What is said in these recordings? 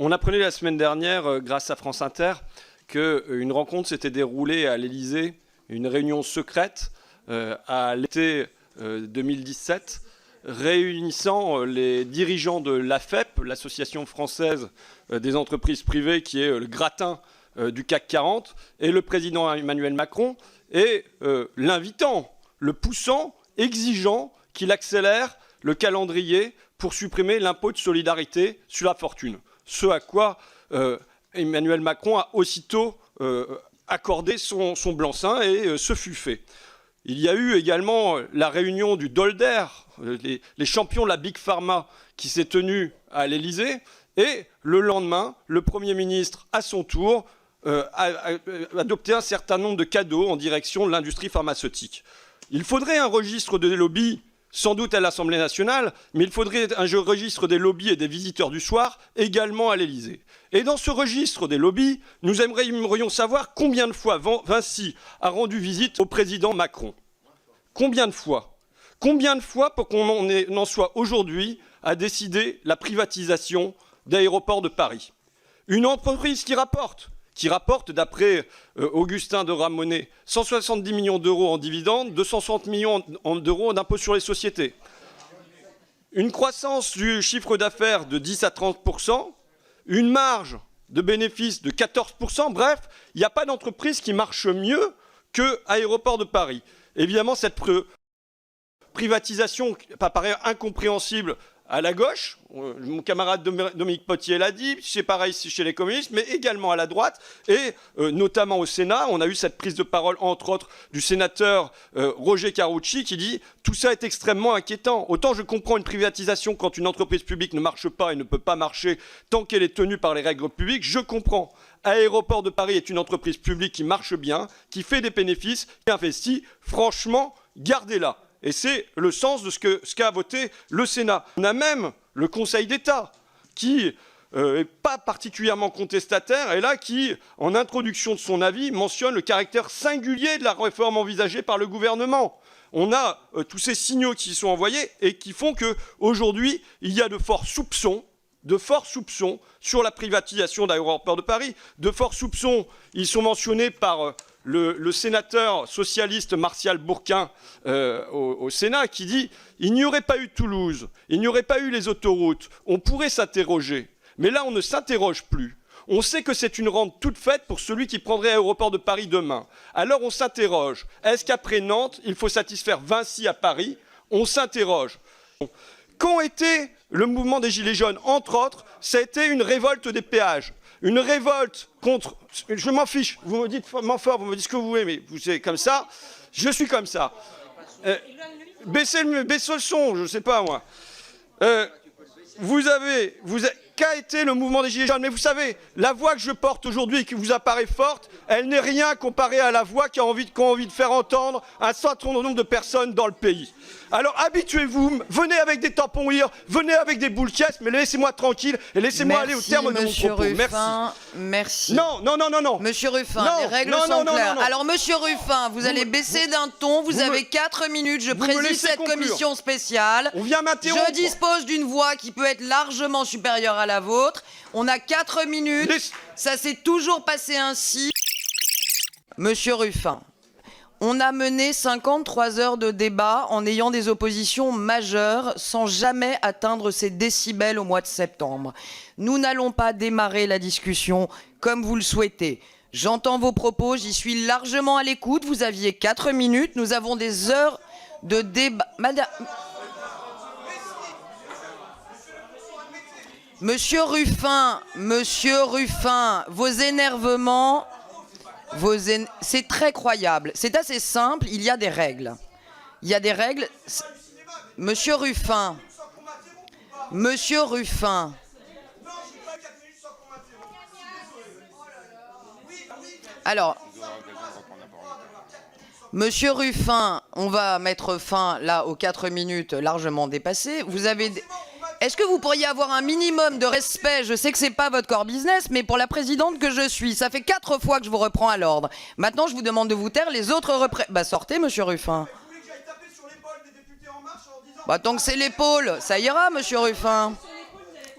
On apprenait la semaine dernière, grâce à France Inter, qu'une rencontre s'était déroulée à l'Élysée, une réunion secrète à l'été 2017, réunissant les dirigeants de l'AFEP, l'Association française des entreprises privées, qui est le gratin du CAC 40, et le président Emmanuel Macron, et l'invitant, le poussant, exigeant qu'il accélère le calendrier pour supprimer l'impôt de solidarité sur la fortune. Ce à quoi Emmanuel Macron a aussitôt accordé son blanc-seing et ce fut fait. Il y a eu également la réunion du Dolder, les champions de la Big Pharma, qui s'est tenue à l'Élysée. Et le lendemain, le Premier ministre, à son tour, a adopté un certain nombre de cadeaux en direction de l'industrie pharmaceutique. Il faudrait un registre des lobbies, sans doute à l'Assemblée nationale, mais il faudrait un registre des lobbies et des visiteurs du soir également à l'Élysée. Et dans ce registre des lobbies, nous aimerions savoir combien de fois Vinci a rendu visite au président Macron. Combien de fois? Combien de fois pour qu'on en soit aujourd'hui à décider la privatisation d'Aéroports de Paris? Une entreprise qui rapporte d'après Augustin de Ramonet, 170 millions d'euros en dividendes, 260 millions d'euros d'impôts sur les sociétés. Une croissance du chiffre d'affaires de 10 à 30%, une marge de bénéfice de 14%, bref, il n'y a pas d'entreprise qui marche mieux que Aéroports de Paris. Évidemment, cette privatisation paraît incompréhensible à la gauche, mon camarade Dominique Potier l'a dit, c'est pareil chez les communistes, mais également à la droite, et notamment au Sénat. On a eu cette prise de parole, entre autres, du sénateur Roger Carucci, qui dit « tout ça est extrêmement inquiétant ». Autant je comprends une privatisation quand une entreprise publique ne marche pas et ne peut pas marcher tant qu'elle est tenue par les règles publiques, je comprends. Aéroports de Paris est une entreprise publique qui marche bien, qui fait des bénéfices, qui investit, franchement, gardez-la. Et c'est le sens de ce qu'a voté le Sénat. On a même le Conseil d'État qui n'est pas particulièrement contestataire et là qui, en introduction de son avis, mentionne le caractère singulier de la réforme envisagée par le gouvernement. On a tous ces signaux qui sont envoyés et qui font qu'aujourd'hui, il y a de forts soupçons sur la privatisation d'Aéroports de Paris. De forts soupçons, ils sont mentionnés par le sénateur socialiste Martial Bourquin au Sénat qui dit « il n'y aurait pas eu Toulouse, il n'y aurait pas eu les autoroutes, on pourrait s'interroger. Mais là, on ne s'interroge plus. On sait que c'est une rente toute faite pour celui qui prendrait Aéroport de Paris demain. Alors on s'interroge. Est-ce qu'après Nantes, il faut satisfaire Vinci à Paris? On s'interroge. Quand était le mouvement des Gilets jaunes? Entre autres, ça a été une révolte des péages. Une révolte contre... Je m'en fiche, vous me dites fort, vous me dites ce que vous voulez, mais vous êtes comme ça, je suis comme ça. Baissez le son, je ne sais pas moi. Qu'a été le mouvement des Gilets jaunes? Mais vous savez, la voix que je porte aujourd'hui et qui vous apparaît forte, elle n'est rien comparée à la voix qu'a envie de faire entendre un certain nombre de personnes dans le pays. Alors habituez-vous, venez avec des tampons rires, venez avec des boules caisses, mais laissez-moi tranquille et laissez-moi aller au terme de mon propos. Ruffin, merci. Non. Monsieur Ruffin, les règles sont claires. Alors monsieur Ruffin, vous allez baisser d'un ton, vous avez 4 minutes, je préside cette commission spéciale. On vient m'interrompre. Je dispose d'une voix qui peut être largement supérieure à la vôtre. On a 4 minutes, ça s'est toujours passé ainsi. Monsieur Ruffin. On a mené 53 heures de débat en ayant des oppositions majeures sans jamais atteindre ces décibels au mois de septembre. Nous n'allons pas démarrer la discussion comme vous le souhaitez. J'entends vos propos, j'y suis largement à l'écoute. Vous aviez 4 minutes, nous avons des heures de débat. Madame... Monsieur Ruffin, vos énervements... C'est très croyable. C'est assez simple, il y a des règles. Il y a des règles. Monsieur Ruffin. Alors, Monsieur Ruffin, on va mettre fin là aux 4 minutes largement dépassées. Vous avez... Est-ce que vous pourriez avoir un minimum de respect? Je sais que c'est pas votre core business, mais pour la présidente que je suis, ça fait 4 fois que je vous reprends à l'ordre. Maintenant, je vous demande de vous taire, les autres Bah sortez, monsieur Ruffin. Bah tant que c'est l'épaule, ça ira, monsieur Ruffin.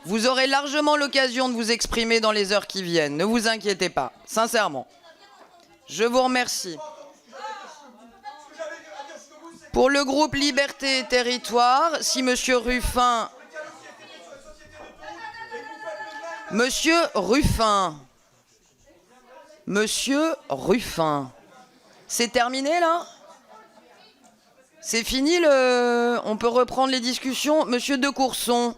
Vous aurez largement l'occasion de vous exprimer dans les heures qui viennent. Ne vous inquiétez pas, sincèrement. Je vous remercie. Pour le groupe Liberté et Territoire, si Monsieur Ruffin... Monsieur Ruffin. Monsieur Ruffin. C'est terminé, là? C'est fini, on peut reprendre les discussions? Monsieur de Courson,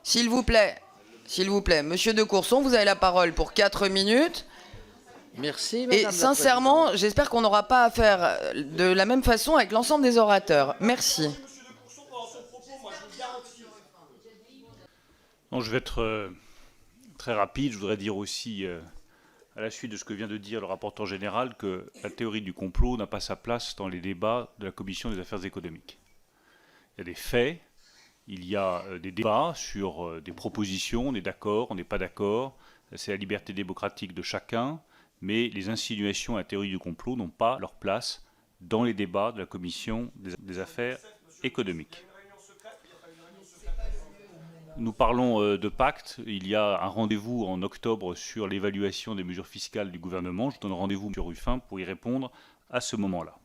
s'il vous plaît. S'il vous plaît. Monsieur de Courson, vous avez la parole pour 4 minutes. Merci, Madame Et sincèrement, j'espère qu'on n'aura pas à faire de la même façon avec l'ensemble des orateurs. Merci. Non, je vais être très rapide. Je voudrais dire aussi, à la suite de ce que vient de dire le rapporteur général, que la théorie du complot n'a pas sa place dans les débats de la Commission des affaires économiques. Il y a des faits, il y a des débats sur des propositions, on est d'accord, on n'est pas d'accord, c'est la liberté démocratique de chacun, mais les insinuations à la théorie du complot n'ont pas leur place dans les débats de la Commission des affaires économiques. Nous parlons de pacte. Il y a un rendez-vous en octobre sur l'évaluation des mesures fiscales du gouvernement. Je donne rendez-vous à M. Ruffin pour y répondre à ce moment-là.